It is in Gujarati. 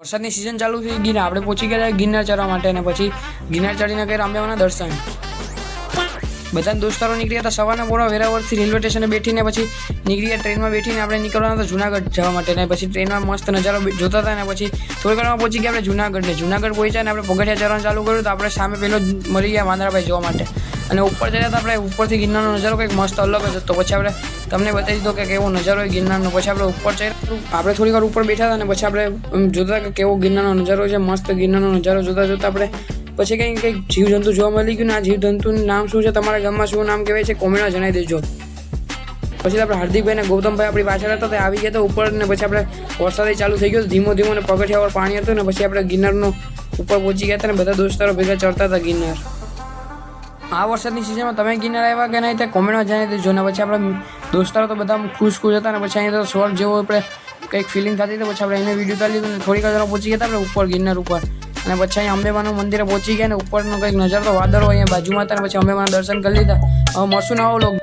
વરસાદની સિઝન ચાલુ થઈ ગઈ ને આપણે પહોંચી ગયા ગિરનાર ચડવા માટે અને પછી ગિરનાર ચડીને ગયા રામદેવના દર્શન. બધા દોસ્તારો નીકળ્યા હતા સવારના પોણા વેરાવળથી રેલવે સ્ટેશને બેઠીને પછી નીકળ્યા ટ્રેનમાં બેઠીને આપણે નીકળવાના હતા જુનાગઢ જવા માટે ને પછી ટ્રેનમાં મસ્ત નજારો જોતા હતા ને પછી થોડી ઘરમાં પહોંચી ગયા આપણે જુનાગઢ પહોંચ્યા ને આપણે પગથિયા ચડવાનું ચાલુ કર્યું તો આપણે સામે પેલો જ મળી ગયા વાંદરાભાઈ જોવા માટે અને ઉપર ચડ્યા હતા આપણે ઉપરથી ગિરનારનો નજારો કંઈક મસ્ત અલગ જ હતો. પછી આપણે તમને બતાવી દીધો કે કેવો નજારો હોય ગિરનારનો. પછી આપણે ઉપર ચડ્યા આપણે થોડી વાર ઉપર બેઠા હતા ને પછી આપણે જોતા કે કેવો ગિરનારનો નજારો છે. મસ્ત ગિરનારનો નજારો જોતા આપણે પછી કંઈક જીવજંતુ જોવા મળી ગયું ને આ જીવજંતુનું નામ શું છે, તમારા ગામમાં શું નામ કહેવાય છે, કોમેન્ટમાં જણાવી દેજો. પછી આપણે હાર્દિકભાઈ ને ગૌતમભાઈ આપણી પાછળ હતા તે આવી ગયા હતા ઉપર ને પછી આપણે વરસાદ ચાલુ થઈ ગયો ધીમો અને પગથિયાવાળું પાણી હતું ને પછી આપણે ગિરનારનો ઉપર પહોંચી ગયા હતા ને બધા દોસ્તારો ભેગા ચડતા હતા ગિરનાર. આ વરસાદની સિઝનમાં તમે ગિરનાર આવ્યા કે નહીં તે કોમેન્ટમાં જણાવી દેજો. ને પછી આપણે દોસ્તારો તો બધા ખુશ હતા ને પછી અહીંયા તો સ્વર્ગ જેવો આપણે કંઈક ફિલિંગ થતી હતી. પછી આપણે એને વિડીયો ઉતારી લીધું ને થોડીક વાર પહોંચી ગયા હતા આપણે ઉપર ગિરનાર ઉપર અને પછી અહીંયા અંબેમાનું મંદિરે પહોંચી ગયા ને ઉપરનો કંઈક નજારો તો વાદળો અહીંયા બાજુમાં હતા ને પછી અંબેમાના દર્શન કરી લીધા. હવે મળશું નવા વ્લોગ.